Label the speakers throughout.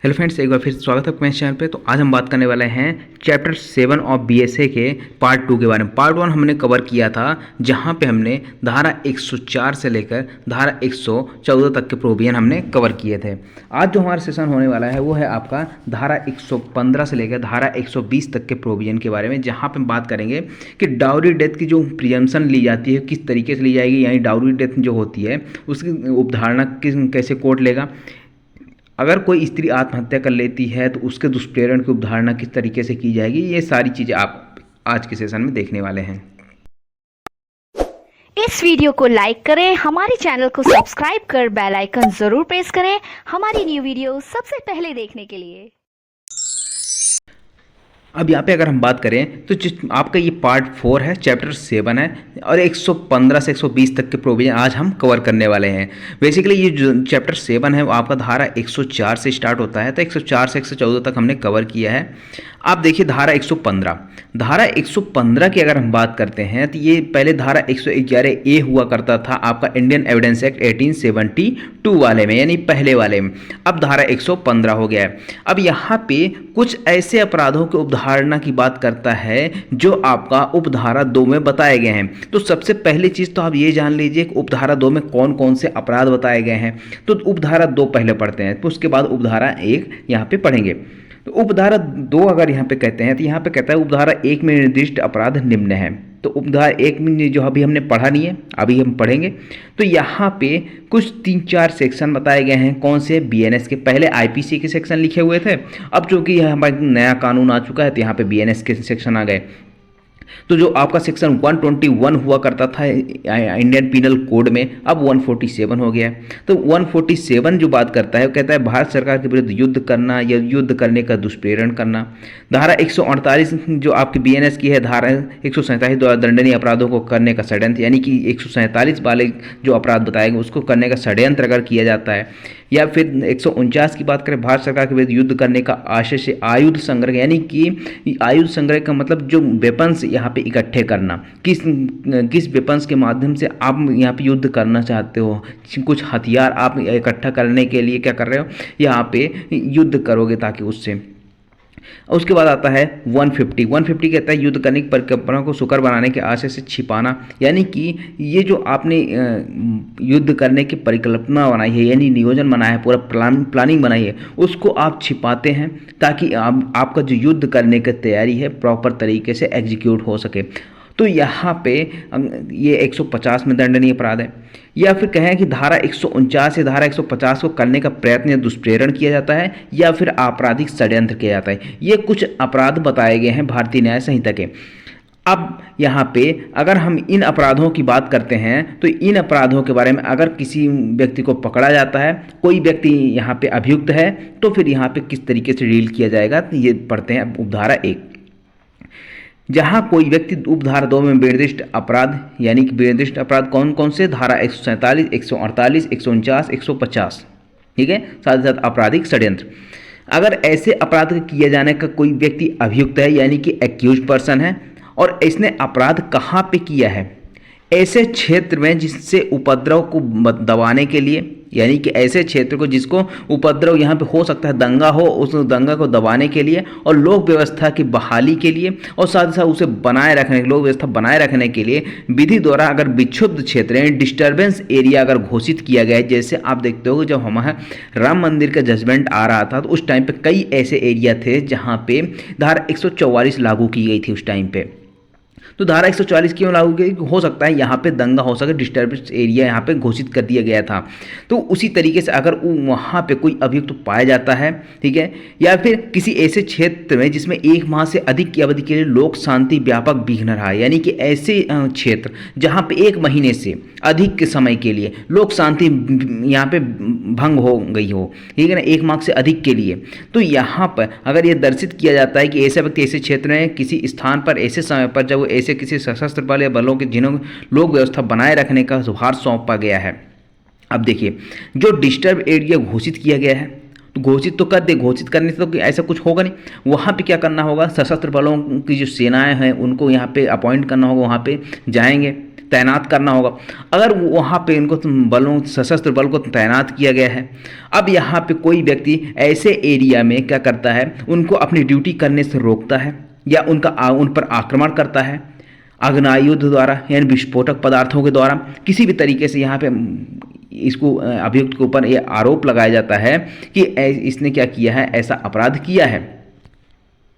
Speaker 1: Hello friends, एक बार फिर स्वागत है आपका मेरे चैनल पे। तो आज हम बात करने वाले हैं चैप्टर 7 ऑफ बीएसए के पार्ट 2 के बारे में। पार्ट 1 हमने कवर किया था, जहां पे हमने धारा 104 से लेकर धारा 114 तक के प्रोविजन हमने कवर किए थे। आज जो हमारा सेशन होने वाला है वो है आपका धारा 115 से लेकर धारा 120 तक के प्रोविजन के बारे में, जहाँ पे हम बात करेंगे कि डाउरी डेथ की जो प्रिजम्पशन ली जाती है किस तरीके से ली जाएगी, यानी डाउरी डेथ जो होती है उसकी उपधारणा कैसे कोर्ट लेगा। अगर कोई स्त्री आत्महत्या कर लेती है तो उसके दुष्प्रेरण की उपधारणा किस तरीके से की जाएगी, ये सारी चीज़ें आप आज के सेशन में देखने वाले हैं।
Speaker 2: इस वीडियो को लाइक करें, हमारे चैनल को सब्सक्राइब कर बेल आइकन जरूर प्रेस करें हमारी न्यू वीडियो सबसे पहले देखने के लिए।
Speaker 1: अब यहाँ पे अगर हम बात करें तो आपका ये पार्ट 4 है, चैप्टर 7 है और 115 से 120 तक के प्रोविजन आज हम कवर करने वाले हैं। बेसिकली ये जो चैप्टर 7 है वो आपका धारा 104 से स्टार्ट होता है, तो 104 से 114 तक हमने कवर किया है। आप देखिए धारा 115 की अगर हम बात करते हैं तो ये पहले धारा 111A हुआ करता था आपका इंडियन एविडेंस एक्ट 1872 वाले में, यानी पहले वाले में। अब धारा 115 हो गया है। अब यहाँ पे कुछ ऐसे अपराधों के उपधारणा की बात करता है जो आपका उपधारा 2 में बताए गए हैं। तो सबसे पहली चीज़ तो आप ये जान लीजिए कि उपधारा 2 में कौन कौन से अपराध बताए गए हैं। तो उपधारा 2 पहले पढ़ते हैं, तो उसके बाद उपधारा 1 यहाँ पे पढ़ेंगे। तो उपधारा 2 अगर यहाँ पे कहते हैं तो यहाँ पे कहता है उपधारा 1 में निर्दिष्ट अपराध निम्न है। तो उपधारा 1 में जो अभी हमने पढ़ा नहीं है, अभी हम पढ़ेंगे। तो यहाँ पे कुछ 3-4 सेक्शन बताए गए हैं। कौन से? बीएनएस के। पहले आईपीसी के सेक्शन लिखे हुए थे, अब चूंकि यह हमारा नया कानून आ चुका है तो यहाँ पे बीएनएस के सेक्शन आ गए। तो जो आपका सेक्शन 121 हुआ करता था इंडियन पिनल कोड में, अब 147 हो गया है। तो 147 जो बात करता है वो कहता है भारत सरकार के विरुद्ध युद्ध करना या युद्ध करने का दुष्प्रेरण करना। धारा 148 जो आपकी बीएनएस की है, धारा 147 द्वारा दंडनीय अपराधों को करने का षड्यंत्र, यानी कि 147 वाले जो अपराध बताए गए उसको करने का षड्यंत्र अगर किया जाता है। या फिर 149 की बात करें, भारत सरकार के विरुद्ध युद्ध करने का आशय से आयुध संग्रह, यानी कि आयुध संग्रह का मतलब जो वेपन्स यहाँ पे इकट्ठे करना, किस वेपन्स के माध्यम से आप यहाँ पे युद्ध करना चाहते हो, कुछ हथियार आप इकट्ठा करने के लिए क्या कर रहे हो, यहाँ पे युद्ध करोगे ताकि उससे। उसके बाद आता है 150 कहता है युद्ध करने की परिकल्पना को सुकर बनाने के आशय से छिपाना, यानी कि ये जो आपने युद्ध करने की परिकल्पना बनाई है, यानी नियोजन बनाया है, पूरा प्लानिंग बनाई है, उसको आप छिपाते हैं ताकि आपका जो युद्ध करने की तैयारी है प्रॉपर तरीके से एग्जीक्यूट हो सके। तो यहाँ पे ये 150 में दंडनीय अपराध है। या फिर कहें कि धारा 149 से धारा 150 को करने का प्रयत्न या दुष्प्रेरण किया जाता है या फिर आपराधिक षड्यंत्र किया जाता है। ये कुछ अपराध बताए गए हैं भारतीय न्याय संहिता के। अब यहाँ पे अगर हम इन अपराधों की बात करते हैं तो इन अपराधों के बारे में अगर किसी व्यक्ति को पकड़ा जाता है, कोई व्यक्ति यहाँ पे अभियुक्त है, तो फिर यहाँ पे किस तरीके से डील किया जाएगा, तो ये पढ़ते हैं उपधारा 1। जहां कोई व्यक्ति उपधारा 2 में निर्दिष्ट अपराध, यानी कि निर्दिष्ट अपराध कौन कौन से, धारा 147, 148, 149, 150, ठीक है, साथ ही साथ आपराधिक षड्यंत्र। अगर ऐसे अपराध किए जाने का कोई व्यक्ति अभियुक्त है, यानी कि एक्यूज्ड पर्सन है, और इसने अपराध कहाँ पे किया है, ऐसे क्षेत्र में जिससे उपद्रव को दबाने के लिए, यानी कि ऐसे क्षेत्र को जिसको उपद्रव यहाँ पे हो सकता है, दंगा हो, उस दंगा को दबाने के लिए और लोक व्यवस्था की बहाली के लिए, और साथ ही साथ उसे बनाए रखने, लोक व्यवस्था बनाए रखने के लिए विधि द्वारा अगर विक्षुब्ध क्षेत्र डिस्टर्बेंस एरिया अगर घोषित किया गया है। जैसे आप देखते हो जब हमारा राम मंदिर का जजमेंट आ रहा था तो उस टाइम पे कई ऐसे एरिया थे जहाँ पे धारा 144 लागू की गई थी उस टाइम पे। तो धारा 144 क्यों लागू की? हो सकता है यहाँ पे दंगा हो सके, डिस्टर्बेंस एरिया यहाँ पे घोषित कर दिया गया था। तो उसी तरीके से अगर वहाँ पे कोई अभियुक्त तो पाया जाता है, ठीक है, या फिर किसी ऐसे क्षेत्र में जिसमें 1 माह से अधिक की अवधि के लिए लोक शांति व्यापक विघ्न रहा है, यानी कि ऐसे क्षेत्र जहाँ पे 1 महीने से अधिक के समय के लिए लोक शांति यहाँ पे भंग हो गई हो, ठीक है ना, 1 माह से अधिक के लिए, तो यहाँ पर अगर ये दर्शित किया जाता है कि ऐसा व्यक्ति ऐसे क्षेत्र में किसी स्थान पर ऐसे समय पर जब वो ऐसे किसी सशस्त्र बल या बलों के जिन्हों लोक व्यवस्था बनाए रखने का भार सौंपा गया है। अब देखिए जो डिस्टर्ब एरिया घोषित किया गया है तो घोषित तो कर दे, घोषित करने से तो ऐसा कुछ होगा नहीं। वहाँ पे क्या करना होगा, सशस्त्र बलों की जो सेनाएं हैं उनको यहाँ पे अपॉइंट करना होगा, वहाँ पे जाएंगे, तैनात करना होगा। अगर वहाँ पे इनको बलों, सशस्त्र बल को तैनात किया गया है, अब यहाँ पे कोई व्यक्ति ऐसे एरिया में क्या करता है, उनको अपनी ड्यूटी करने से रोकता है या उन पर आक्रमण करता है आग्नेयायुध द्वारा, यानी विस्फोटक पदार्थों के द्वारा, किसी भी तरीके से यहाँ पे इसको अभियुक्त के ऊपर ये आरोप लगाया जाता है कि इसने क्या किया है, ऐसा अपराध किया है।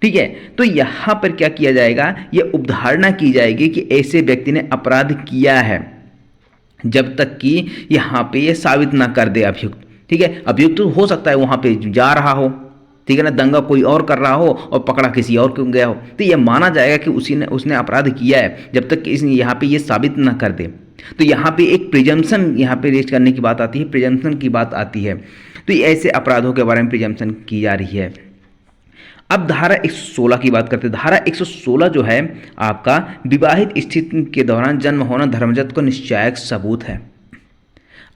Speaker 1: ठीक है, तो यहाँ पर क्या किया जाएगा, ये उपधारणा की जाएगी कि ऐसे व्यक्ति ने अपराध किया है, जब तक कि यहाँ पे ये साबित ना कर दे अभियुक्त। ठीक है, अभियुक्त तो हो सकता है वहाँ पे जा रहा हो, ठीक है ना, दंगा कोई और कर रहा हो और पकड़ा किसी और को गया हो, तो यह माना जाएगा कि उसने अपराध किया है, जब तक कि इसने यहाँ पे ये साबित ना कर दे। तो यहाँ पे एक प्रिजम्पशन यहाँ पे रेज करने की बात आती है, प्रिजम्पशन की बात आती है। तो ऐसे अपराधों के बारे में प्रिजम्पशन की जा रही है। अब धारा 116 की बात करते हैं। धारा 116 जो है आपका विवाहित स्थिति के दौरान जन्म होना धर्मजत को निश्चायक सबूत है।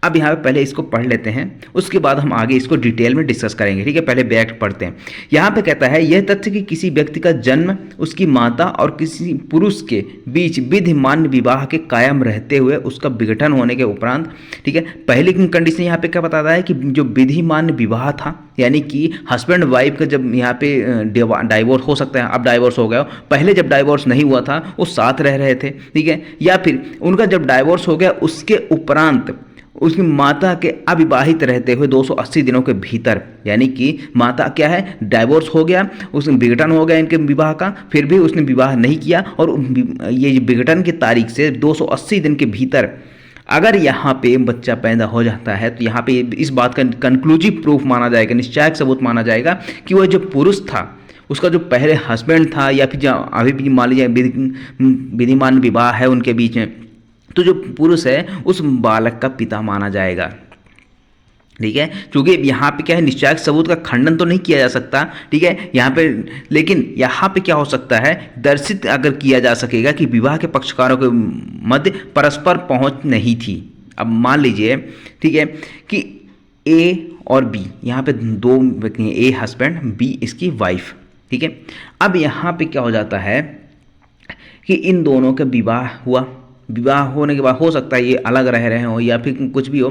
Speaker 1: अब यहाँ पे पहले इसको पढ़ लेते हैं, उसके बाद हम आगे इसको डिटेल में डिस्कस करेंगे। ठीक है, पहले बैक पढ़ते हैं। यहाँ पे कहता है, यह तथ्य कि किसी व्यक्ति का जन्म उसकी माता और किसी पुरुष के बीच विधिमान्य विवाह के कायम रहते हुए उसका विघटन होने के उपरांत, ठीक है, पहली कंडीशन यहाँ पे क्या बताता है कि जो विधिमान्य विवाह था, यानी कि हस्बैंड वाइफ का जब यहाँ पे डाइवोर्स हो सकता है, अब डाइवोर्स हो गया, पहले जब डाइवोर्स नहीं हुआ था वो साथ रह रहे थे, ठीक है, या फिर उनका जब डाइवोर्स हो गया उसके उपरांत उसकी माता के अविवाहित रहते हुए 280 दिनों के भीतर, यानी कि माता क्या है, डाइवोर्स हो गया, उसमें विघटन हो गया इनके विवाह का, फिर भी उसने विवाह नहीं किया, और ये विघटन की तारीख से 280 दिन के भीतर अगर यहाँ पे बच्चा पैदा हो जाता है, तो यहाँ पे इस बात का कंक्लूसिव प्रूफ माना जाएगा, निश्चायक सबूत माना जाएगा कि वह जो पुरुष था, उसका जो पहले हस्बैंड था, या फिर अभी भी मान लीजिए विधिमान विवाह है उनके बीच में, तो जो पुरुष है उस बालक का पिता माना जाएगा। ठीक है, क्योंकि यहाँ पे क्या है, निश्चायक सबूत का खंडन तो नहीं किया जा सकता, ठीक है यहाँ पे, लेकिन यहाँ पे क्या हो सकता है, दर्शित अगर किया जा सकेगा कि विवाह के पक्षकारों के मध्य परस्पर पहुंच नहीं थी। अब मान लीजिए, ठीक है, कि ए और बी, यहाँ पे दो व्यक्ति हैं, ए हस्बैंड, बी इसकी वाइफ। ठीक है, अब यहाँ पे क्या हो जाता है कि इन दोनों का विवाह हुआ, विवाह होने के बाद हो सकता है ये अलग रह रहे हो या फिर कुछ भी हो,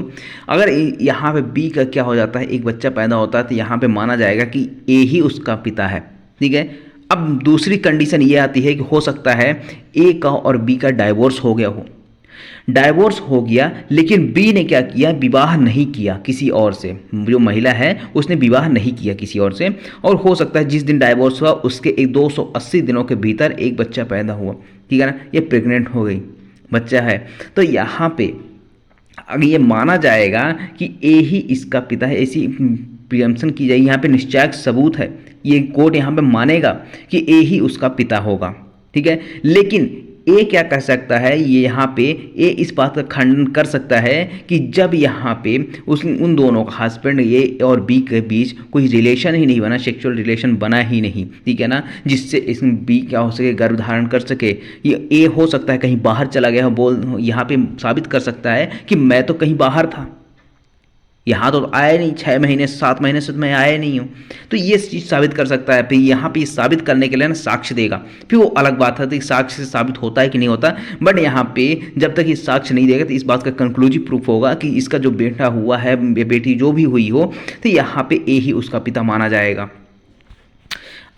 Speaker 1: अगर यहाँ पे बी का क्या हो जाता है, एक बच्चा पैदा होता है, तो यहाँ पे माना जाएगा कि ए ही उसका पिता है। ठीक है, अब दूसरी कंडीशन ये आती है कि हो सकता है ए का और बी का डाइवोर्स हो गया हो, डाइवोर्स हो गया, लेकिन बी ने क्या किया, विवाह नहीं किया किसी और से, जो महिला है उसने विवाह नहीं किया किसी और से, और हो सकता है जिस दिन डाइवोर्स हुआ उसके एक 280 दिनों के भीतर एक बच्चा पैदा हुआ। ठीक है ना, ये प्रेग्नेंट हो गई, बच्चा है, तो यहाँ पे अगर ये माना जाएगा कि ए ही इसका पिता है, ऐसी प्रिजम्पशन की जाएगी। यहाँ पे निश्चायक सबूत है, ये कोर्ट यहाँ पे मानेगा कि ए ही उसका पिता होगा। ठीक है, लेकिन ए क्या कर सकता है, ये यहाँ पे ए इस बात का खंडन कर सकता है कि जब यहाँ पे उन दोनों का हस्बैंड ए और बी के बीच कोई रिलेशन ही नहीं बना, सेक्सुअल रिलेशन बना ही नहीं, ठीक है ना, जिससे इसमें बी क्या हो सके, गर्भ धारण कर सके। ये ए हो सकता है कहीं बाहर चला गया हो, यहाँ पे साबित कर सकता है कि मैं तो कहीं बाहर था, यहाँ तो आया नहीं, 6 महीने 7 महीने से तो मैं आया नहीं हूँ, तो ये चीज़ साबित कर सकता है। फिर यहाँ पे साबित करने के लिए ना साक्ष्य देगा, फिर वो अलग बात है कि साक्ष्य से साबित होता है कि नहीं होता, बट यहाँ पे जब तक ये साक्ष्य नहीं देगा तो इस बात का कंक्लूसिव प्रूफ होगा कि इसका जो बेटा हुआ है, बेटी जो भी हुई हो, तो यहाँ पे ए ही उसका पिता माना जाएगा।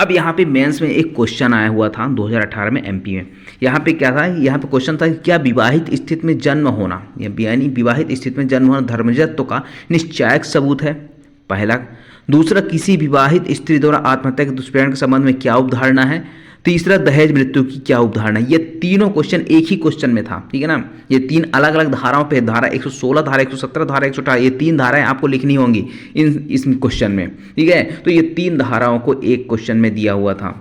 Speaker 1: अब यहाँ पे मेंस में एक क्वेश्चन आया हुआ था 2018 में एमपी में, यहाँ पे क्या था, यहाँ पे क्वेश्चन था कि क्या विवाहित स्थिति में जन्म होना, यानी विवाहित स्थिति में जन्म होना धर्मजत्व का निश्चायक सबूत है, पहला। दूसरा, किसी विवाहित स्त्री द्वारा आत्महत्या के दुष्प्रेरण के संबंध में क्या उपधारणा है। तीसरा, दहेज मृत्यु की क्या उपधारणा है। ये तीनों क्वेश्चन एक ही क्वेश्चन में था, ठीक है ना, ये 3 अलग अलग धाराओं पे, धारा 116, धारा 117, धारा 118, ये 3 धाराएं आपको लिखनी होंगी इस क्वेश्चन में, ठीक है। तो ये 3 धाराओं को एक क्वेश्चन में दिया हुआ था।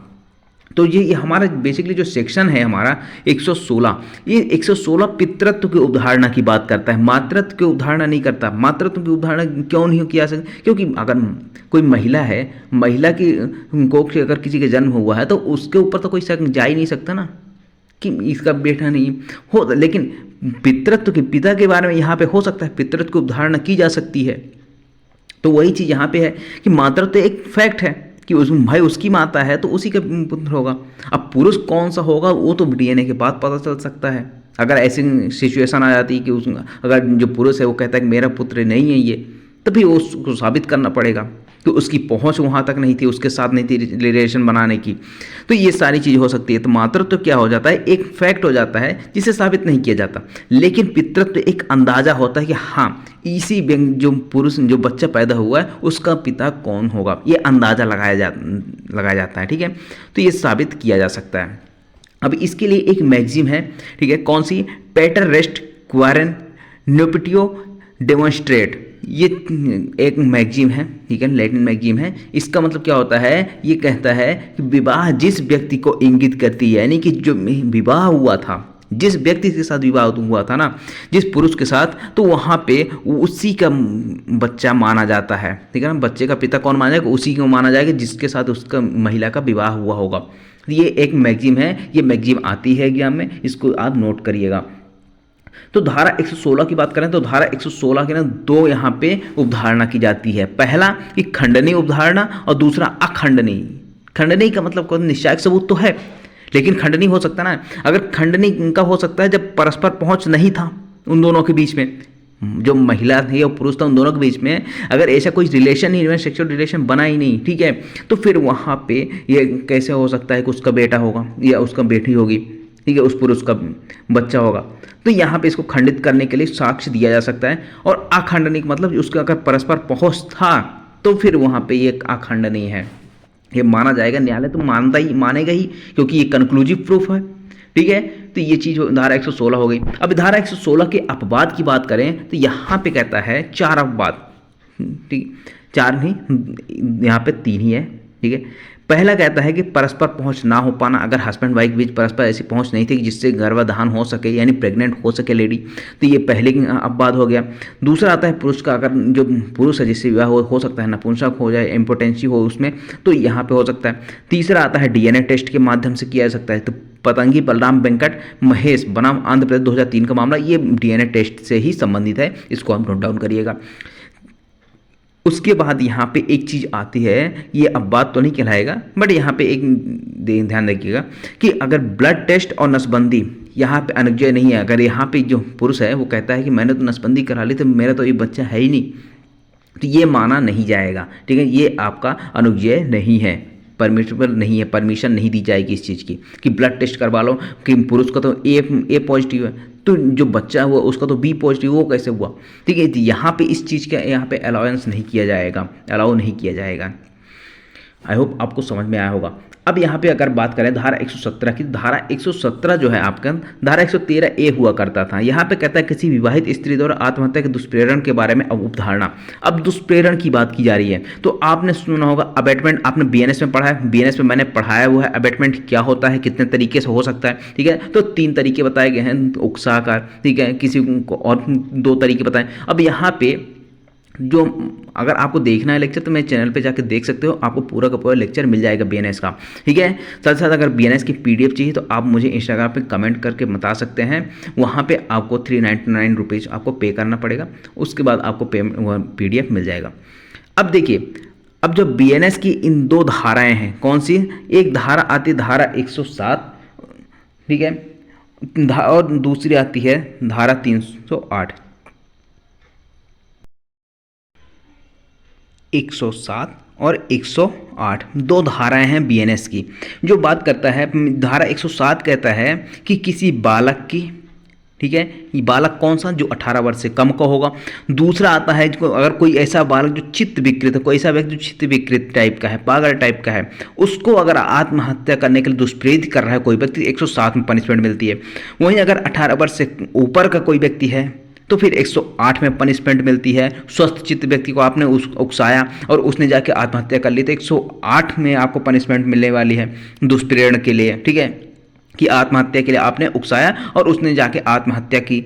Speaker 1: तो ये हमारा बेसिकली जो सेक्शन है हमारा 116, ये 116 पितृत्व की उदाहरणा की बात करता है, मातृत्व की उदाहरणा नहीं करता। मातृत्व की उदाहरणा क्यों नहीं किया सकता, क्योंकि अगर कोई महिला है, महिला की कोख से अगर किसी का जन्म हुआ है तो उसके ऊपर तो कोई शक जा ही नहीं सकता ना कि इसका बेटा नहीं हो, लेकिन पितृत्व के पिता के बारे में यहाँ पे हो सकता है पितृत्व की उदाहरणा की जा सकती है। तो वही चीज़ यहाँ पे है कि मातृत्व तो एक फैक्ट है कि उस भाई उसकी माता है तो उसी का पुत्र होगा। अब पुरुष कौन सा होगा वो तो डीएनए के बाद पता चल सकता है। अगर ऐसी सिचुएशन आ जाती है कि उस अगर जो पुरुष है वो कहता है कि मेरा पुत्र नहीं है ये, तभी उसको साबित करना पड़ेगा कि उसकी पहुंच वहाँ तक नहीं थी, उसके साथ नहीं थी रिलेशन बनाने की। तो ये सारी चीज़ हो सकती है। तो मातृत्व तो क्या हो जाता है, एक फैक्ट हो जाता है जिसे साबित नहीं किया जाता। लेकिन पितृत्व एक अंदाजा होता है कि हाँ इसी जो पुरुष जो बच्चा पैदा हुआ है उसका पिता कौन होगा, ये अंदाज़ा लगाया जाता है। ठीक है, तो ये साबित किया जा सकता है। अब इसके लिए एक मैगजीम है, ठीक है, कौन सी, पेटर रेस्ट क्वारन न्यूपिटियो डेमोन्स्ट्रेट, ये एक मैगजीम है, ठीक है, लैटिन मैगजीम है। इसका मतलब क्या होता है, ये कहता है कि विवाह जिस व्यक्ति को इंगित करती है, यानी कि जो विवाह हुआ था, जिस व्यक्ति के साथ विवाह हुआ था ना, जिस पुरुष के साथ, तो वहाँ पे उसी का बच्चा माना जाता है। ठीक है ना, बच्चे का पिता कौन माना जाएगा, उसी को माना जाएगा जिसके साथ उसका महिला का विवाह हुआ होगा। ये एक मैगजीम है, ये मैगजीम आती है एग्जाम में, इसको आप नोट करिएगा। तो धारा 116 की बात करें तो धारा 116 के ना दो यहाँ पे उपधारणा की जाती है। पहला कि खंडनीय उपधारणा और दूसरा अखंडनीय। खंडनीय का मतलब कोई निश्चायक सबूत तो है, लेकिन खंडनीय हो सकता ना, अगर खंडनीय का हो सकता है जब परस्पर पहुंच नहीं था उन दोनों के बीच में, जो महिला थी और पुरुष था उन दोनों के बीच में, अगर ऐसा कोई रिलेशन ही, सेक्सुअल रिलेशन बना ही नहीं, ठीक है, तो फिर वहाँ पे ये कैसे हो सकता है कि उसका बेटा होगा या उसका बेटी होगी, ठीक है, उस पुरुष का बच्चा होगा। तो यहाँ पे इसको खंडित करने के लिए साक्ष्य दिया जा सकता है। और अखंडनीय मतलब उसका अगर परस्पर पहुँच था तो फिर वहाँ पे ये अखंडनीय है, ये माना जाएगा। न्यायालय तो मानेगा ही क्योंकि ये कंक्लूसिव प्रूफ है। ठीक है, तो ये चीज़ धारा 116 हो गई। अब धारा 116 के अपवाद की बात करें तो यहाँ पे कहता है 4 अपवाद, ठीक, 4 नहीं, यहाँ पे 3 ही है। ठीक है, पहला कहता है कि परस्पर पहुंच ना हो पाना, अगर हस्बैंड वाइफ के बीच परस्पर ऐसी पहुंच नहीं थी कि जिससे गर्भाधान हो सके, यानी प्रेग्नेंट हो सके लेडी, तो ये पहले अपवाद हो गया। दूसरा आता है पुरुष का, अगर जो पुरुष है जिससे विवाह हो सकता है, नपुंसक हो जाए, इम्पोटेंसी हो उसमें, तो यहाँ पे हो सकता है। तीसरा आता है डीएनए टेस्ट के माध्यम से किया जा सकता है। तो पतंगी बलराम वेंकट महेश बनाम आंध्र प्रदेश 2003 का मामला, ये डीएनए टेस्ट से ही संबंधित है, इसको आप नोट डाउन करिएगा। उसके बाद यहाँ पे एक चीज़ आती है, ये अब बात तो नहीं कहलाएगा, बट यहाँ पे एक ध्यान रखिएगा कि अगर ब्लड टेस्ट और नसबंदी यहाँ पे अनुज्ञेय नहीं है, अगर यहाँ पे जो पुरुष है वो कहता है कि मैंने तो नसबंदी करा ली तो मेरा तो ये बच्चा है ही नहीं, तो ये माना नहीं जाएगा। ठीक है, ये आपका अनुज्ञेय नहीं है, परमिटेबल नहीं है, परमिशन नहीं दी जाएगी इस चीज़ की कि ब्लड टेस्ट करवा लो कि पुरुष का तो ए पॉजिटिव है तो जो बच्चा हुआ उसका तो बी पॉजिटिव, वो कैसे हुआ। ठीक है, यहाँ पे इस चीज़ का यहाँ पे अलाउंस नहीं किया जाएगा, अलाउ नहीं किया जाएगा। आई होप आपको समझ में आया होगा। अब यहाँ पे अगर बात करें धारा 117 की, धारा 117 जो है आपका धारा 113A हुआ करता था। यहाँ पे कहता है किसी विवाहित स्त्री द्वारा आत्महत्या के दुष्प्रेरण के बारे में उपधारणा। अब दुष्प्रेरण की बात की जा रही है, तो आपने सुना होगा अबेटमेंट, आपने बीएनएस में पढ़ा है, बीएनएस में मैंने पढ़ाया हुआ है अबेटमेंट क्या होता है, कितने तरीके से हो सकता है। ठीक है, तो 3 तरीके बताए गए हैं, उकसाकार, ठीक है, किसी को और 2 तरीके बताएं। अब यहाँ पे जो अगर आपको देखना है लेक्चर तो मेरे चैनल पे जाकर देख सकते हो, आपको पूरा का पूरा लेक्चर मिल जाएगा बीएनएस का। ठीक है, साथ साथ अगर बीएनएस की पीडीएफ चाहिए तो आप मुझे इंस्टाग्राम पे कमेंट करके बता सकते हैं, वहाँ पे आपको 399 रुपीज़ आपको पे करना पड़ेगा, उसके बाद आपको पीडीएफ मिल जाएगा। अब देखिए, अब जो बीएनएस की इन 2 धाराएँ हैं, कौन सी, एक धारा आती है धारा 107, ठीक है, और दूसरी आती है धारा 308। 107 और 108 2 धाराएं हैं बीएनएस की। जो बात करता है, धारा 107 कहता है कि किसी बालक की, ठीक है, ये बालक कौन सा, जो 18 वर्ष से कम का होगा। दूसरा आता है अगर कोई ऐसा बालक जो चित्त विकृत है, कोई ऐसा व्यक्ति जो चित्त विकृत टाइप का है, पागल टाइप का है, उसको अगर आत्महत्या करने के लिए दुष्प्रेरित कर रहा है कोई व्यक्ति, 107 में पनिशमेंट मिलती है। वहीं अगर 18 वर्ष से ऊपर का कोई व्यक्ति है तो फिर 108 में पनिशमेंट मिलती है। स्वस्थ चित्त व्यक्ति को आपने उकसाया और उसने जाके आत्महत्या कर ली तो 108 में आपको पनिशमेंट मिलने वाली है दुष्प्रेरण के लिए। ठीक है, कि आत्महत्या के लिए आपने उकसाया और उसने जाके आत्महत्या की।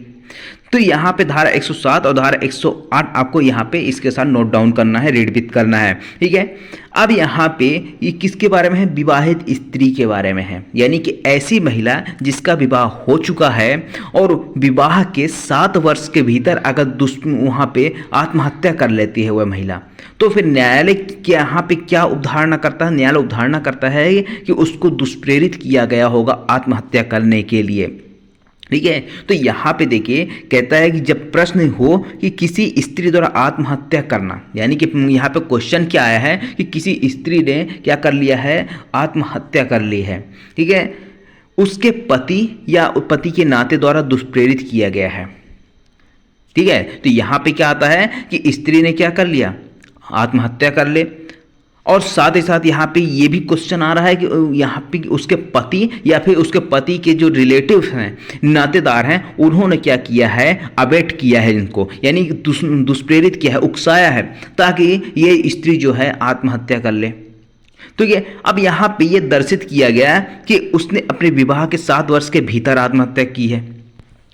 Speaker 1: तो यहाँ पे धारा 107 और धारा 108 आपको यहाँ पे इसके साथ नोट डाउन करना है, रीड विथ करना है, ठीक है। अब यहाँ पे ये किसके बारे में है? विवाहित स्त्री के बारे में है, यानी कि ऐसी महिला जिसका विवाह हो चुका है और विवाह के 7 वर्ष के भीतर अगर वहाँ पे आत्महत्या कर लेती है वह महिला, तो फिर न्यायालय के यहाँ पे क्या उद्धारणा करता है? न्यायालय उद्धारणा करता है कि उसको दुष्प्रेरित किया गया होगा आत्महत्या करने के लिए, ठीक है। तो यहाँ पे देखिए कहता है कि जब प्रश्न हो कि किसी स्त्री द्वारा आत्महत्या करना, यानी कि यहाँ पे क्वेश्चन क्या आया है कि किसी स्त्री ने क्या कर लिया है? आत्महत्या कर ली है, ठीक है, उसके पति या पति के नाते द्वारा दुष्प्रेरित किया गया है, ठीक है। तो यहाँ पे क्या आता है कि स्त्री ने क्या कर लिया? आत्महत्या कर ले। और साथ ही साथ यहाँ पे ये भी क्वेश्चन आ रहा है कि यहाँ पे उसके पति या फिर उसके पति के जो रिलेटिव्स हैं, नातेदार हैं, उन्होंने क्या किया है? अबेट किया है इनको, यानी दुष्प्रेरित किया है, उकसाया है ताकि ये स्त्री जो है आत्महत्या कर ले। तो ये अब यहाँ पे ये दर्शित किया गया कि उसने अपने विवाह के 7 वर्ष के भीतर आत्महत्या की है,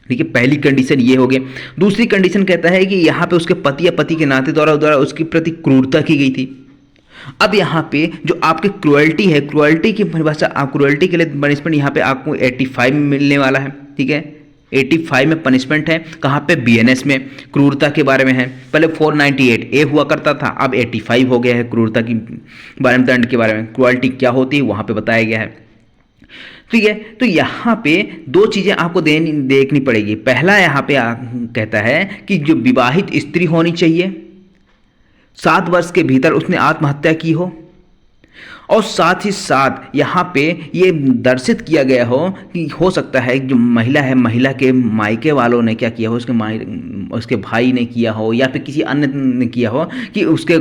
Speaker 1: ठीक है। पहली कंडीशन ये हो गई। दूसरी कंडीशन कहता है कि यहाँ पे उसके पति या पति के नाते द्वारा उसके प्रति क्रूरता की गई थी। अब यहाँ पे जो आपकी क्रुएल्टी है, क्रुएल्टी की परिभाषा, आप क्रुएल्टी के लिए पनिशमेंट यहाँ पे आपको 85 में मिलने वाला है, ठीक है। 85 में पनिशमेंट है, कहाँ पे? बीएनएस में क्रूरता के बारे में है। पहले 498 ए हुआ करता था, अब 85 हो गया है क्रूरता की बारे में, दंड के बारे में। क्रुएल्टी क्या होती है वहाँ पे बताया गया है, ठीक है। तो यहाँ पे 2 चीज़ें आपको देखनी पड़ेगी। पहला यहाँ पे कहता है कि जो विवाहित स्त्री होनी चाहिए, 7 वर्ष के भीतर उसने आत्महत्या की हो, और साथ ही साथ यहाँ पे ये दर्शित किया गया हो कि हो सकता है जो महिला है, महिला के मायके वालों ने क्या किया हो, उसके भाई ने किया हो या फिर किसी अन्य ने किया हो कि उसके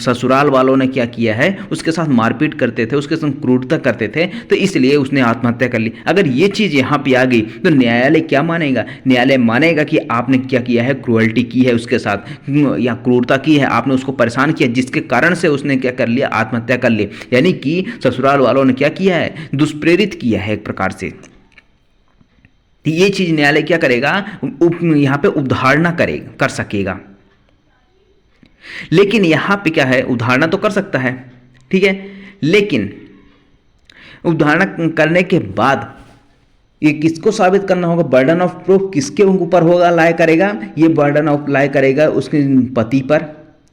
Speaker 1: ससुराल वालों ने क्या किया है, उसके साथ मारपीट करते थे, उसके साथ क्रूरता करते थे, तो इसलिए उसने आत्महत्या कर ली। अगर ये चीज़ यहाँ पे आ गई तो न्यायालय क्या मानेगा? न्यायालय मानेगा कि आपने क्या किया है? क्रूअल्टी की है उसके साथ या क्रूरता की है, आपने उसको परेशान किया, जिसके कारण से उसने क्या कर लिया? आत्महत्या कर ली। यानी कि ससुराल वालों ने क्या किया है? दुष्प्रेरित किया है एक प्रकार से। ये चीज न्यायालय क्या करेगा? यहां पे उद्धारणा कर सकेगा। लेकिन यहां पे क्या है? उद्धारणा तो कर सकता है, ठीक है, लेकिन उद्धारणा करने के बाद ये किसको साबित करना होगा? बर्डन ऑफ प्रूफ किसके ऊपर होगा? लाए करेगा, ये बर्डन ऑफ लाए करेगा उसके पति पर,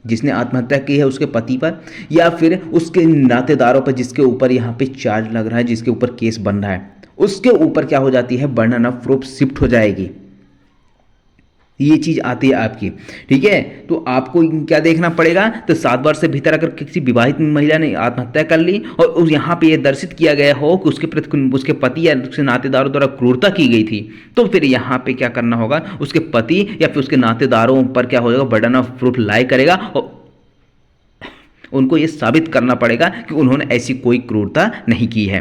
Speaker 1: जिसने आत्महत्या की है उसके पति पर, या फिर उसके नातेदारों पर जिसके ऊपर यहाँ पे चार्ज लग रहा है, जिसके ऊपर केस बन रहा है, उसके ऊपर क्या हो जाती है? बर्डन ऑफ प्रूफ शिफ्ट हो जाएगी। ये चीज आती है आपकी, ठीक है। तो आपको क्या देखना पड़ेगा? तो 7 वर्ष से भीतर अगर किसी विवाहित महिला ने आत्महत्या कर ली और यहाँ पे ये दर्शित किया गया हो कि उसके पति या उसके नातेदारों द्वारा क्रूरता की गई थी, तो फिर यहाँ पे क्या करना होगा? उसके पति या फिर उसके नातेदारों पर क्या हो जाएगा? बर्डन ऑफ प्रूफ लाई करेगा और उनको ये साबित करना पड़ेगा कि उन्होंने ऐसी कोई क्रूरता नहीं की है।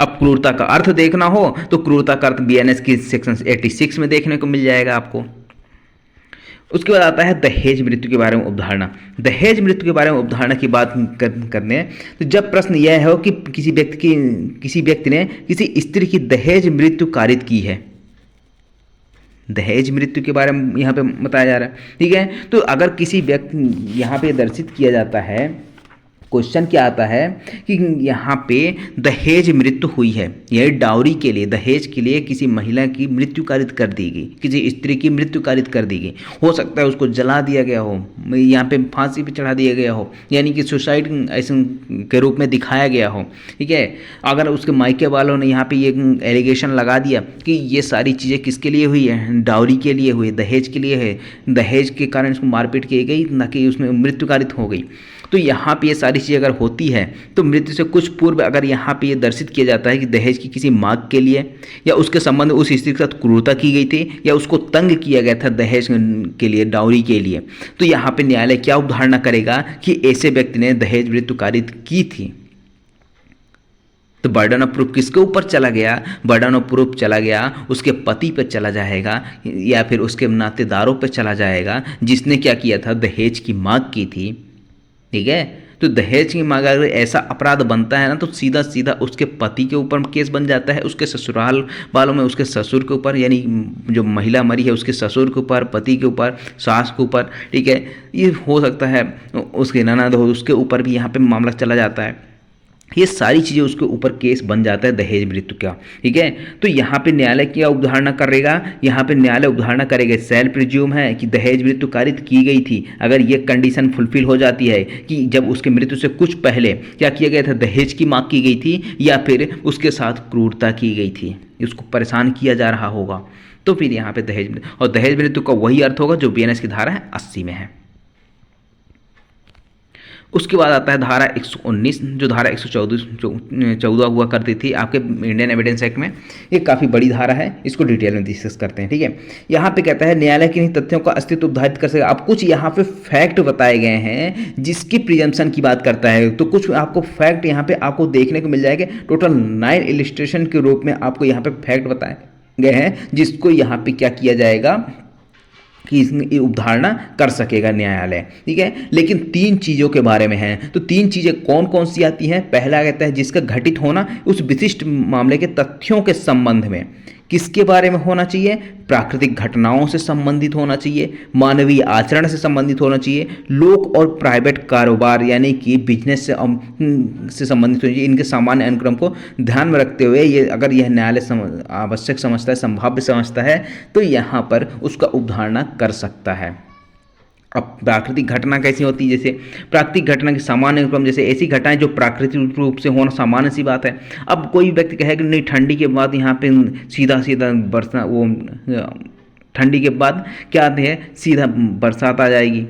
Speaker 1: अब क्रूरता का अर्थ देखना हो तो क्रूरता का अर्थ बीएनएस की सेक्शन 86 में देखने को मिल जाएगा आपको। उसके बाद आता है दहेज मृत्यु के बारे में उदाहरणा। दहेज मृत्यु के बारे में उदाहरणा की बात करने हैं तो जब प्रश्न यह हो कि किसी व्यक्ति ने किसी स्त्री की दहेज मृत्यु कारित की है, दहेज मृत्यु के बारे में यहाँ पे बताया जा रहा है, ठीक है। तो अगर किसी व्यक्ति यहाँ पे दर्शित किया जाता है, क्वेश्चन क्या आता है कि यहाँ पे दहेज मृत्यु हुई है, यह डाउरी के लिए, दहेज के लिए किसी महिला की मृत्यु कारित कर दी गई, किसी स्त्री की मृत्यु कारित कर दी गई। हो सकता है उसको जला दिया गया हो, यहाँ पे फांसी पे चढ़ा दिया गया हो, यानी कि सुसाइड ऐसे के रूप में दिखाया गया हो, ठीक है। अगर उसके मायके वालों ने यहाँ पे ये एलिगेशन लगा दिया कि ये सारी चीज़ें किसके लिए हुई है? डाउरी के लिए हुई, दहेज के लिए है, दहेज के कारण उसको मारपीट की गई, न कि उसमें मृत्यु कारित हो गई। तो यहाँ पे ये सारी चीज़ें अगर होती है तो मृत्यु से कुछ पूर्व अगर यहाँ पे ये दर्शित किया जाता है कि दहेज की किसी मांग के लिए या उसके संबंध में उस स्त्री के साथ क्रूरता की गई थी या उसको तंग किया गया था दहेज के लिए, डाउरी के लिए, तो यहाँ पे न्यायालय क्या उदाहरणा करेगा कि ऐसे व्यक्ति ने दहेज मृत्यु कारित की थी। तो बर्डन ऑफ प्रूफ किसके ऊपर चला गया? बर्डन ऑफ प्रूफ चला गया उसके पति पर चला जाएगा या फिर उसके नातेदारों पर चला जाएगा जिसने क्या किया था? दहेज की मांग की थी, ठीक है। तो दहेज की मांग अगर ऐसा अपराध बनता है ना, तो सीधा सीधा उसके पति के ऊपर केस बन जाता है, उसके ससुराल वालों में उसके ससुर के ऊपर, यानी जो महिला मरी है उसके ससुर के ऊपर, पति के ऊपर, सास के ऊपर, ठीक है, ये हो सकता है उसके ननद हो उसके ऊपर भी यहाँ पे मामला चला जाता है। ये सारी चीज़ें उसके ऊपर केस बन जाता है दहेज मृत्यु का, ठीक है। तो यहाँ पे न्यायालय क्या अवधारणा करेगा, यहाँ पे न्यायालय अवधारणा करेगा सेल्फ प्रिज्यूम है कि दहेज मृत्यु कारित की गई थी, अगर ये कंडीशन फुलफिल हो जाती है कि जब उसके मृत्यु से कुछ पहले क्या किया गया था, दहेज की मांग की गई थी या फिर उसके साथ क्रूरता की गई थी, उसको परेशान किया जा रहा होगा, तो फिर यहाँ पे दहेज, और दहेज मृत्यु का वही अर्थ होगा जो बीएनएस की धारा है 80 में है। उसके बाद आता है धारा 119, जो धारा 114 हुआ करती थी आपके इंडियन एविडेंस एक्ट में। ये काफ़ी बड़ी धारा है, इसको डिटेल में डिस्कस करते हैं, ठीक है। यहाँ पे कहता है न्यायालय किन्हीं तथ्यों का अस्तित्व उद्घाटित कर सकेगा। अब कुछ यहाँ पे फैक्ट बताए गए हैं जिसकी प्रिजम्पशन की बात करता है, तो कुछ आपको फैक्ट यहाँ पे आपको देखने को मिल जाएंगे। टोटल 9 इलिस्ट्रेशन के रूप में आपको यहाँ पे फैक्ट बताए गए हैं, जिसको यहाँ पे क्या किया जाएगा कि इसमें उपधारणा कर सकेगा न्यायालय, ठीक है। लेकिन 3 चीज़ों के बारे में है, तो 3 चीज़ें कौन कौन सी आती हैं। पहला कहता है जिसका घटित होना उस विशिष्ट मामले के तथ्यों के संबंध में किसके बारे में होना चाहिए, प्राकृतिक घटनाओं से संबंधित होना चाहिए, मानवीय आचरण से संबंधित होना चाहिए, लोक और प्राइवेट कारोबार यानी कि बिजनेस से संबंधित होना चाहिए। इनके सामान्य अनुक्रम को ध्यान में रखते हुए ये अगर यह न्यायालय आवश्यक समझता है, संभाव्य समझता है, तो यहाँ पर उसका उपधारणा कर सकता है। अब प्राकृतिक घटना कैसी होती है, जैसे प्राकृतिक घटना की सामान्य अनुक्रम, जैसे ऐसी घटनाएं जो प्राकृतिक रूप से होना सामान्य सी बात है। अब कोई व्यक्ति कहे कि नहीं ठंडी के बाद यहाँ पे सीधा सीधा बरसात, वो ठंडी के बाद क्या आते हैं सीधा बरसात आ जाएगी,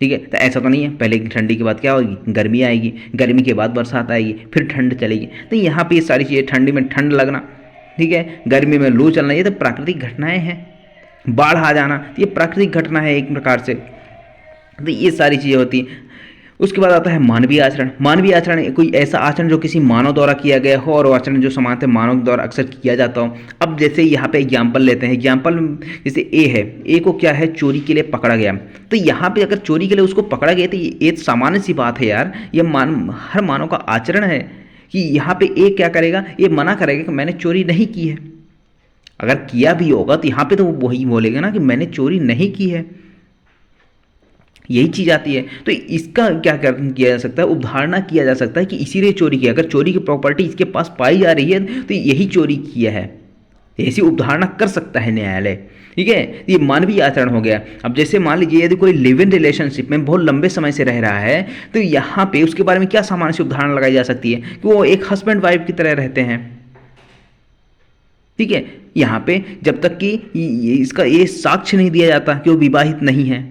Speaker 1: ठीक है, तो ऐसा तो नहीं है। पहले ठंडी के बाद क्या होगी, गर्मी आएगी, गर्मी के बाद बरसात आएगी, फिर ठंड चलेगी। तो यहाँ पे ये सारी चीज़ें, ठंडी में ठंड लगना, ठीक है, गर्मी में लू चलना, ये तो प्राकृतिक घटनाएँ हैं। बाढ़ आ जाना, ये प्राकृतिक घटना है एक प्रकार से। तो ये सारी चीज़ें होती हैं। उसके बाद आता है मानवीय आचरण। मानवीय आचरण कोई ऐसा आचरण जो किसी मानव द्वारा किया गया हो और आचरण जो सामान्यतः मानव द्वारा अक्सर किया जाता हो। अब जैसे यहाँ पे एग्जाम्पल लेते हैं, एग्जाम्पल जैसे ए है, ए को क्या है, चोरी के लिए पकड़ा गया। तो यहाँ पे अगर चोरी के लिए उसको पकड़ा गया तो ये सामान्य सी बात है यार, ये हर मानव का आचरण है कि यहाँ पे ए क्या करेगा, ये मना करेगा कि मैंने चोरी नहीं की है। अगर किया भी होगा तो यहाँ पे तो वो वही बोलेगा ना कि मैंने चोरी नहीं की है, यही चीज़ आती है। तो इसका क्या किया जा सकता है, उपधारणा किया जा सकता है कि इसीलिए चोरी किया। अगर चोरी की प्रॉपर्टी इसके पास पाई जा रही है तो यही चोरी किया है, ऐसी उपधारणा कर सकता है न्यायालय, ठीक है। ये मानवीय आचरण हो गया। अब जैसे मान लीजिए यदि कोई लिव इन रिलेशनशिप में बहुत लंबे समय से रह रहा है, तो यहाँ पे उसके बारे में क्या सामान्य से उपधारणा लगाई जा सकती है कि वो एक हस्बैंड वाइफ की तरह रहते हैं, ठीक है। यहाँ पे जब तक कि इसका ये साक्ष्य नहीं दिया जाता कि वो विवाहित नहीं है,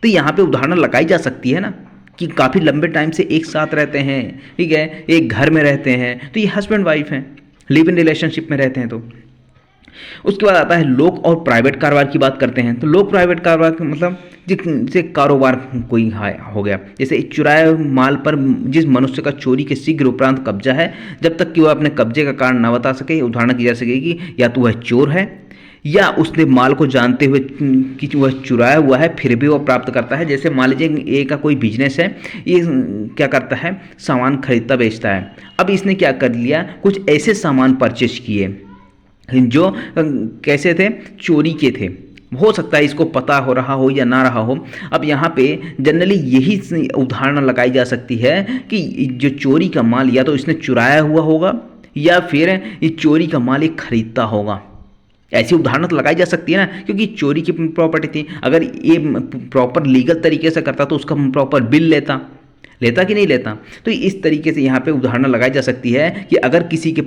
Speaker 1: तो यहाँ पे उदाहरण लगाई जा सकती है ना कि काफ़ी लंबे टाइम से एक साथ रहते हैं, ठीक है, एक घर में रहते हैं, तो ये हस्बैंड वाइफ हैं, लिव इन रिलेशनशिप में रहते हैं। तो उसके बाद आता है लोक और प्राइवेट कारोबार की बात करते हैं। तो लोक प्राइवेट कारोबार का मतलब जैसे कारोबार कोई हो गया, जैसे चुराए माल पर जिस मनुष्य का चोरी के शीघ्र उपरांत कब्जा है, जब तक कि वह अपने कब्जे का कारण न बता सके, उदाहरण की जा सकेगी या तो वह चोर है या उसने माल को जानते हुए कि वह चुराया हुआ है फिर भी वह प्राप्त करता है। जैसे मान लीजिए ए का कोई बिजनेस है, ये क्या करता है, सामान खरीदता बेचता है। अब इसने क्या कर लिया, कुछ ऐसे सामान परचेज किए जो कैसे थे, चोरी के थे। हो सकता है इसको पता हो रहा हो या ना रहा हो। अब यहाँ पे जनरली यही उदाहरण लगाई जा सकती है कि जो चोरी का माल या तो इसने चुराया हुआ होगा या फिर ये चोरी का माल ये खरीदता होगा। ऐसी उदाहरण तो लगाई जा सकती है ना, क्योंकि चोरी की प्रॉपर्टी थी। अगर ये प्रॉपर लीगल तरीके से करता तो उसका प्रॉपर बिल लेता कि नहीं लेता। तो इस तरीके से यहाँ पे उदाहरण लगाई जा सकती है कि अगर किसी के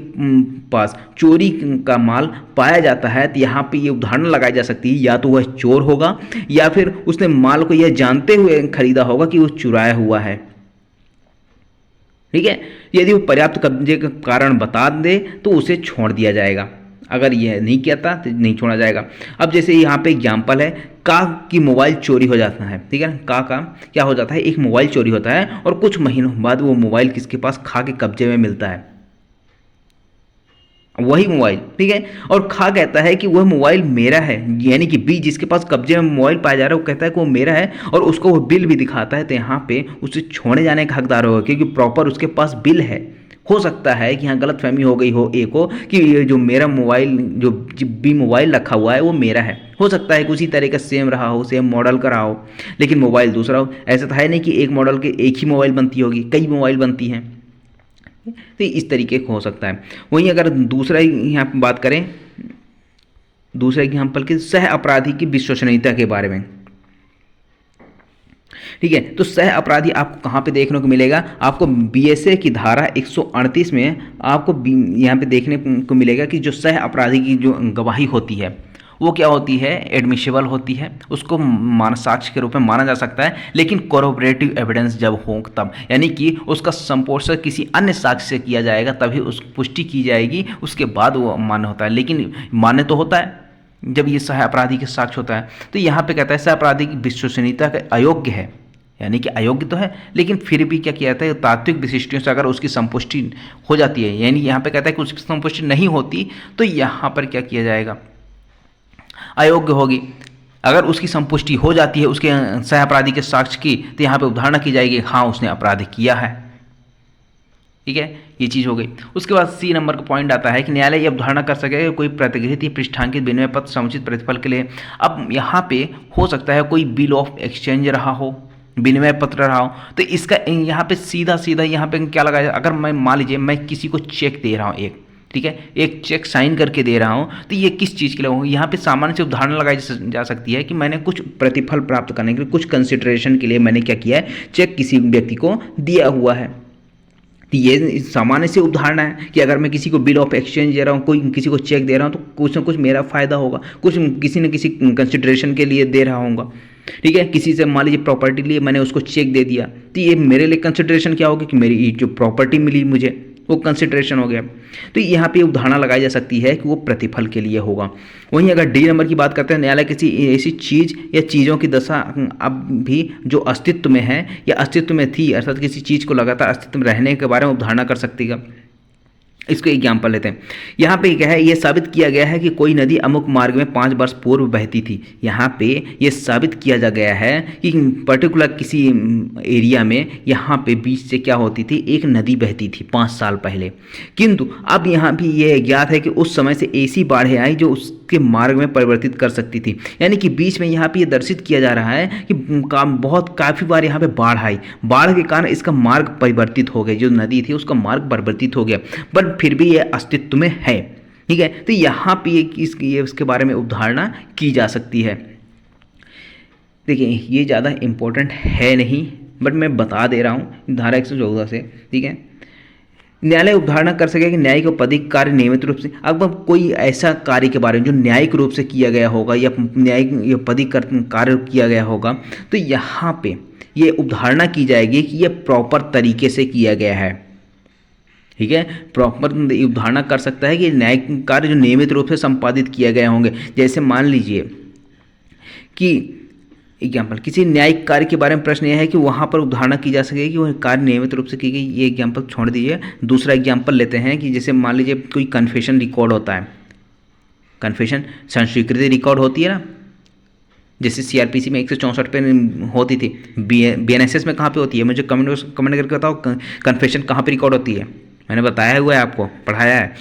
Speaker 1: पास चोरी का माल पाया जाता है तो यहाँ पे ये उदाहरण लगाई जा सकती है, या तो वह चोर होगा या फिर उसने माल को यह जानते हुए खरीदा होगा कि वो चुराया हुआ है, ठीक है। यदि वो पर्याप्त कब्जे का कारण बता दे तो उसे छोड़ दिया जाएगा, अगर यह नहीं कहता तो नहीं छोड़ा जाएगा। अब जैसे यहाँ पे एग्जाम्पल है, का की मोबाइल चोरी हो जाता है, ठीक है। का क्या हो जाता है, एक मोबाइल चोरी होता है और कुछ महीनों बाद वो मोबाइल किसके पास खा के कब्जे में मिलता है। वही मोबाइल, ठीक है। और खा कहता है कि वह मोबाइल मेरा है, यानी कि बी जिसके पास कब्जे में मोबाइल पाया जा रहा है वो कहता है कि वो मेरा है और उसको वो बिल भी दिखाता है, तो यहाँ पे उसे छोड़ने जाने का हकदार होगा क्योंकि प्रॉपर उसके पास बिल है। हो सकता है कि यहाँ गलतफहमी हो गई हो ए को कि ये जो मेरा मोबाइल जो बी मोबाइल रखा हुआ है वो मेरा है। हो सकता है कि उसी तरह का सेम रहा हो, सेम मॉडल का रहा हो, लेकिन मोबाइल दूसरा हो। ऐसा तो है नहीं कि एक मॉडल के एक ही मोबाइल बनती होगी, कई मोबाइल बनती हैं, तो इस तरीके का हो सकता है। वहीं अगर दूसरा यहाँ पर बात करें, दूसरा एग्जाम्पल की सह अपराधी की विश्वसनीयता के बारे में, ठीक है। तो सह अपराधी आपको कहाँ पे देखने को मिलेगा? आपको बीएसए की धारा 138 में आपको यहाँ पे देखने को मिलेगा कि जो सह अपराधी की जो गवाही होती है वो क्या होती है? एडमिसिबल होती है, उसको साक्ष्य के रूप में माना जा सकता है, लेकिन कोरोबरेटिव एविडेंस जब हो तब, यानी कि उसका संपोषण किसी अन्य साक्ष्य से किया जाएगा तभी उस पुष्टि की जाएगी, उसके बाद वो मान्य होता है। लेकिन मान्य तो होता है जब ये सह अपराधी के साक्ष्य होता है। तो यहाँ पे कहता है सह अपराधी की विश्वसनीयता का अयोग्य है, यानी कि अयोग्य तो है लेकिन फिर भी क्या किया जाता है? तात्विक विशिष्टियों से अगर उसकी संपुष्टि हो जाती है, यानी यहाँ पे कहता है कि उसकी संपुष्टि नहीं होती तो यहाँ पर क्या किया जाएगा? अयोग्य होगी। अगर उसकी संपुष्टि हो जाती है उसके सह अपराधी के साक्ष्य की, तो यहाँ पे उदाहरण की जाएगी हाँ उसने अपराध किया है, ठीक है। ये चीज़ हो गई। उसके बाद सी नंबर का पॉइंट आता है कि न्यायालय ये अवधारणा कर सके कोई प्रतिगृहित या पृष्ठांकित विनिमय पत्र समुचित प्रतिफल के लिए। अब यहाँ पे हो सकता है कोई बिल ऑफ एक्सचेंज रहा हो, विनिमय पत्र रहा हो, तो इसका यहाँ पे सीधा सीधा यहाँ पे क्या लगाया जाए? अगर मैं मान लीजिए मैं किसी को चेक दे रहा हूँ एक, ठीक है, एक चेक साइन करके दे रहा हूँ, तो ये किस चीज़ के लिए होगा? यहाँ पे सामान्य से उदाहरण लगाई जा सकती है कि मैंने कुछ प्रतिफल प्राप्त करने के लिए, कुछ कंसिडरेशन के लिए मैंने क्या किया है? चेक किसी व्यक्ति को दिया हुआ है। तो ये सामान्य से उदाहरण है कि अगर मैं किसी को बिल ऑफ एक्सचेंज दे रहा हूँ, कोई किसी को चेक दे रहा हूँ, तो कुछ ना कुछ मेरा फ़ायदा होगा, कुछ किसी न किसी कंसिडरेशन के लिए दे रहा होगा, ठीक है। किसी से मान लीजिए प्रॉपर्टी लिए, मैंने उसको चेक दे दिया, तो ये मेरे लिए कंसिडरेशन क्या होगी? कि मेरी जो प्रॉपर्टी मिली मुझे वो कंसिडरेशन हो गया। तो यहाँ पे उदाहरण लगाई जा सकती है कि वो प्रतिफल के लिए होगा। वहीं अगर डी नंबर की बात करते हैं, न्यायालय किसी ऐसी चीज़ या चीज़ों की दशा अब भी जो अस्तित्व में है या अस्तित्व में थी, अर्थात किसी चीज़ को लगातार अस्तित्व में रहने के बारे में उदाहरण कर सकती है। इसको एग्जाम्पल लेते हैं। यहाँ पे क्या है? ये साबित किया गया है कि कोई नदी अमुक मार्ग में 5 वर्ष पूर्व बहती थी। यहाँ पे ये साबित किया जा गया है कि पर्टिकुलर किसी एरिया में यहाँ पे बीच से क्या होती थी? एक नदी बहती थी 5 साल पहले। किंतु अब यहाँ भी ये ज्ञात है कि उस समय से ऐसी बाढ़ें आई जो उसके मार्ग में परिवर्तित कर सकती थी। यानी कि बीच में यहाँ पे ये दर्शित किया जा रहा है कि काफ़ी बार यहाँ पे बाढ़ आई, बाढ़ के कारण इसका मार्ग परिवर्तित हो गया, जो नदी थी उसका मार्ग परिवर्तित हो गया, पर फिर भी ये अस्तित्व में है, ठीक है। तो यहाँ पे ये इसके बारे में उदाहरणा की जा सकती है। देखिए ये ज़्यादा इम्पोर्टेंट है नहीं, बट मैं बता दे रहा हूँ धारा 114 से, ठीक है। न्यायालय उदाहरण कर सके कि न्यायिक औपदिक कार्य नियमित रूप से, अब कोई ऐसा कार्य के बारे में जो न्यायिक रूप से किया गया होगा या न्यायिक औपदिक कार्य किया गया होगा, तो यहाँ पे ये उदाहरणा की जाएगी कि ये प्रॉपर तरीके से किया गया है, ठीक है। प्रॉपर उदाहरणा कर सकता है कि न्यायिक कार्य जो नियमित रूप से संपादित किए गए होंगे। जैसे मान लीजिए कि एग्जाम्पल किसी न्यायिक कार्य के बारे में प्रश्न यह है कि वहाँ पर उदाहरणा की जा सके कि वह कार्य नियमित रूप से की गई। ये एग्जाम्पल छोड़ दीजिए, दूसरा एग्जाम्पल लेते हैं कि जैसे मान लीजिए कोई कन्फेशन रिकॉर्ड होता है, कन्फेशन स्वीकृति रिकॉर्ड होती है ना, जैसे सीआरपीसी में 164 पे होती थी, बीएनएसएस में कहाँ पे होती है? मुझे कमेंट करके बताओ कन्फेशन कहाँ पे रिकॉर्ड होती है। मैंने बताया हुआ है, आपको पढ़ाया है,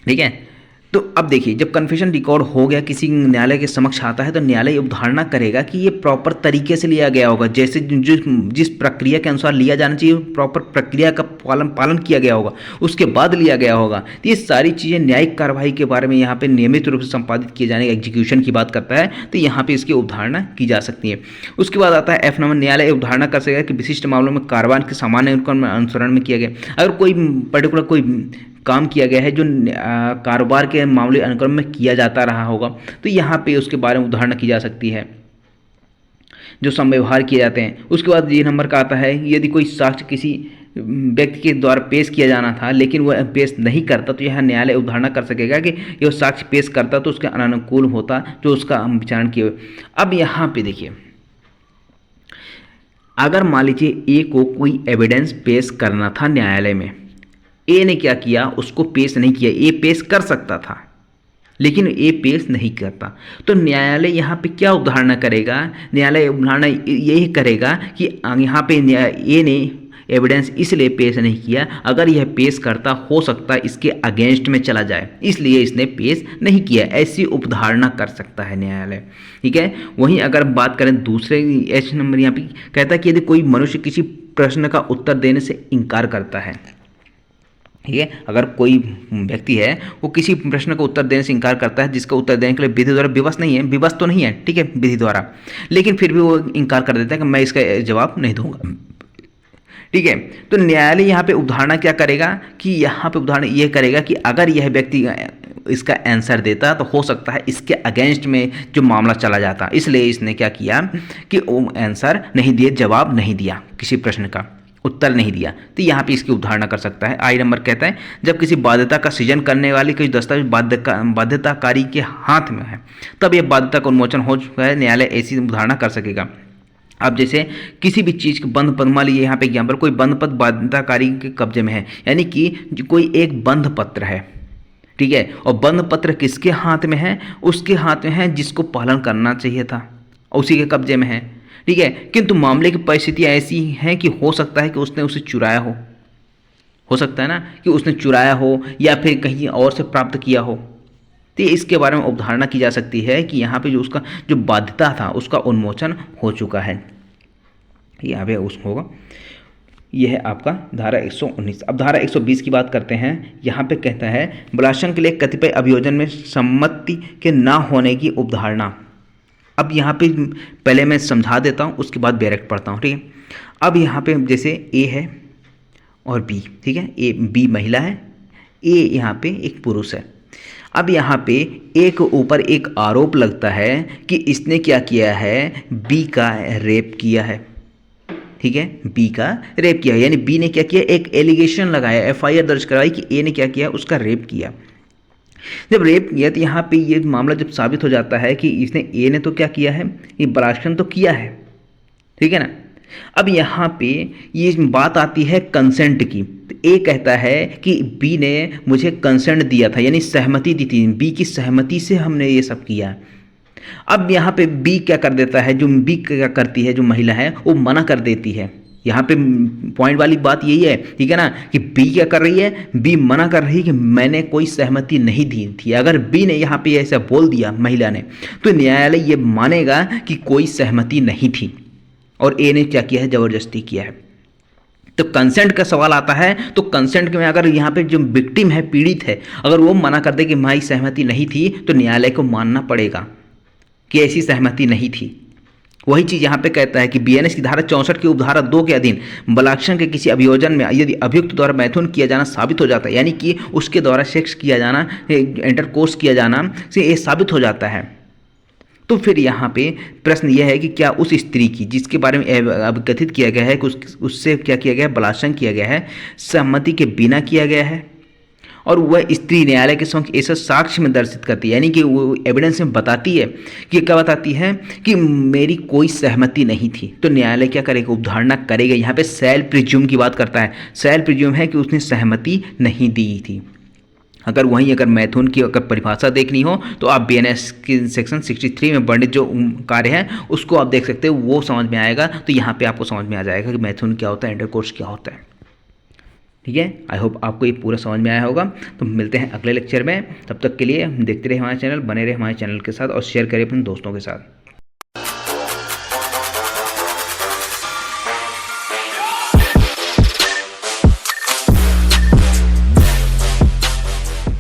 Speaker 1: ठीक है। तो अब देखिए जब कन्फेशन रिकॉर्ड हो गया, किसी न्यायालय के समक्ष आता है, तो न्यायालय उदाहरणा करेगा कि ये प्रॉपर तरीके से लिया गया होगा, जैसे जिस प्रक्रिया के अनुसार लिया जाना चाहिए प्रॉपर प्रक्रिया का पालन किया गया होगा, उसके बाद लिया गया होगा। तो ये सारी चीज़ें न्यायिक कार्रवाई के बारे में यहाँ पे नियमित रूप से संपादित किए जाने एग्जीक्यूशन की बात करता है, तो यहाँ पे इसकी उदाहरणा की जा सकती है। उसके बाद आता है एफ नंबर, न्यायालय उदाहरणा कर सकेगा कि विशिष्ट मामलों में कार्रवाई के सामान्य अनुसरण में किया गया। अगर कोई पर्टिकुलर कोई काम किया गया है जो कारोबार के मामूली अनुक्रम में किया जाता रहा होगा, तो यहाँ पे उसके बारे में उदाहरण की जा सकती है जो संव्यवहार किए जाते हैं। उसके बाद ये नंबर का आता है यदि कोई साक्ष्य किसी व्यक्ति के द्वारा पेश किया जाना था लेकिन वह पेश नहीं करता, तो यह न्यायालय उदाहरण कर सकेगा कि यह साक्ष्य पेश करता तो उसके अनानुकूल होता जो उसका विचारण किए हुए। अब यहाँ पे देखिए, अगर मान लीजिए ए को कोई एविडेंस पेश करना था न्यायालय में, ए ने क्या किया, उसको पेश नहीं किया। ए पेश कर सकता था लेकिन ए पेश नहीं करता। तो न्यायालय यहाँ पे क्या अवधारणा करेगा, न्यायालय अवधारणा यही करेगा कि यहाँ पे ए ने एविडेंस इसलिए पेश नहीं किया, अगर यह पेश करता हो सकता है इसके अगेंस्ट में चला जाए, इसलिए इसने पेश नहीं किया। ऐसी उपधारणा कर सकता है न्यायालय। ठीक है। वहीं अगर बात करें दूसरे एच नंबर, यहाँ पे कहता है कि यदि कोई मनुष्य किसी प्रश्न का उत्तर देने से इनकार करता है, ठीक है, अगर कोई व्यक्ति है वो किसी प्रश्न का उत्तर देने से इनकार करता है जिसका उत्तर देने के लिए विधि द्वारा विवश नहीं है, विवश तो नहीं है, ठीक है, विधि द्वारा, लेकिन फिर भी वो इनकार कर देता है कि मैं इसका जवाब नहीं दूंगा। ठीक है। तो न्यायालय यहाँ पे उदाहरण क्या करेगा कि यहाँ पे उदाहरण ये करेगा कि अगर यह व्यक्ति इसका आंसर देता तो हो सकता है इसके अगेंस्ट में जो मामला चला जाता, इसलिए इसने क्या किया कि वो आंसर नहीं दिए, जवाब नहीं दिया, किसी प्रश्न का उत्तर नहीं दिया। तो यहाँ पे इसकी उदाहरण कर सकता है। आई नंबर कहता है जब किसी बाध्यता का सृजन करने वाली कोई दस्तावेज बाध्यताकारी के हाथ में है तब यह बाध्यता का उन्मोचन हो चुका है, न्यायालय ऐसी उदाहरण कर सकेगा। अब जैसे किसी भी चीज़ के बंध पत्र, मान लीजिए यहाँ पे एग्जाम्पल, कोई बंध पत्र बाध्यताकारी के कब्जे में है, यानी कि कोई एक बंध पत्र है, ठीक है, और बंध पत्र किसके हाथ में है, उसके हाथ में है जिसको पालन करना चाहिए था, उसी के कब्जे में है। ठीक है। किंतु मामले की परिस्थितियाँ ऐसी हैं कि हो सकता है कि उसने उसे चुराया हो सकता है ना कि उसने चुराया हो या फिर कहीं और से प्राप्त किया हो। तो इसके बारे में अवधारणा की जा सकती है कि यहाँ पे जो उसका जो बाध्यता था उसका उन्मोचन हो चुका है। यहाँ पे उस होगा, यह है आपका धारा 119। अब धारा 120 की बात करते हैं। यहाँ पे कहता है बलात्कार के लिए कतिपय अभियोजन में सम्मति के ना होने की अवधारणा। अब यहाँ पे पहले मैं समझा देता हूँ, उसके बाद डायरेक्ट पढ़ता हूँ। ठीक है। अब यहाँ पे जैसे ए है और बी, ठीक है, ए बी महिला है, ए यहाँ पे एक पुरुष है। अब यहाँ पे ए के ऊपर एक आरोप लगता है कि इसने क्या किया है, बी का रेप किया है। ठीक है, बी का रेप किया, यानी बी ने क्या किया, एक एलिगेशन लगाया, एफआईआर दर्ज कराई कि ए ने क्या किया, उसका रेप किया। जब रेप किया तो यहाँ पे ये मामला जब साबित हो जाता है कि इसने ए ने तो क्या किया है, ये बलात्कार तो किया है, ठीक है ना। अब यहाँ पे ये बात आती है कंसेंट की। तो ए कहता है कि बी ने मुझे कंसेंट दिया था, यानी सहमति दी थी, बी की सहमति से हमने ये सब किया। अब यहाँ पे बी क्या कर देता है, जो बी क्या करती है, जो महिला है वो मना कर देती है। यहाँ पे पॉइंट वाली बात यही है, ठीक है ना, कि बी क्या कर रही है, बी मना कर रही है कि मैंने कोई सहमति नहीं दी थी। अगर बी ने यहाँ पे ऐसा बोल दिया महिला ने, तो न्यायालय ये मानेगा कि कोई सहमति नहीं थी और ए ने क्या किया है, जबरदस्ती किया है। तो कंसेंट का सवाल आता है, तो कंसेंट में अगर यहाँ पे जो विक्टिम है, पीड़ित है, अगर वो मना कर दे कि हमारी सहमति नहीं थी, तो न्यायालय को मानना पड़ेगा कि ऐसी सहमति नहीं थी। वही चीज़ यहाँ पे कहता है कि बीएनएस की धारा 64 की उपधारा 2 के अधीन बलात्कार के किसी अभियोजन में यदि अभियुक्त द्वारा मैथुन किया जाना साबित हो जाता है, यानी कि उसके द्वारा सेक्स किया जाना, इंटरकोर्स किया जाना से ये साबित हो जाता है, तो फिर यहाँ पे प्रश्न यह है कि क्या उस स्त्री की जिसके बारे में अब कथित किया गया है कि उससे क्या किया गया है, बलात्कार किया गया है, सहमति के बिना किया गया है, और वह स्त्री न्यायालय के समक्ष ऐसा साक्ष्य में दर्शित करती है, यानी कि वो एविडेंस में बताती है कि क्या बताती है कि मेरी कोई सहमति नहीं थी, तो न्यायालय क्या करेगा, उपधारणा करेगा। यहाँ पे सेल प्रिज्यूम की बात करता है। सेल प्रिज्यूम है कि उसने सहमति नहीं दी थी। अगर मैथुन की अगर परिभाषा देखनी हो तो आप बीएनएस के सेक्शन 63 में वर्णित जो कार्य है उसको आप देख सकते हो, वो समझ में आएगा। तो यहाँ पे आपको समझ में आ जाएगा कि मैथुन क्या होता है, इंटरकोर्स क्या होता है। ठीक है, आई होप आपको ये पूरा समझ में आया होगा। तो मिलते हैं अगले लेक्चर में, तब तक के लिए देखते रहे हमारे चैनल, बने रहे हमारे चैनल के साथ और शेयर करें अपने दोस्तों के साथ।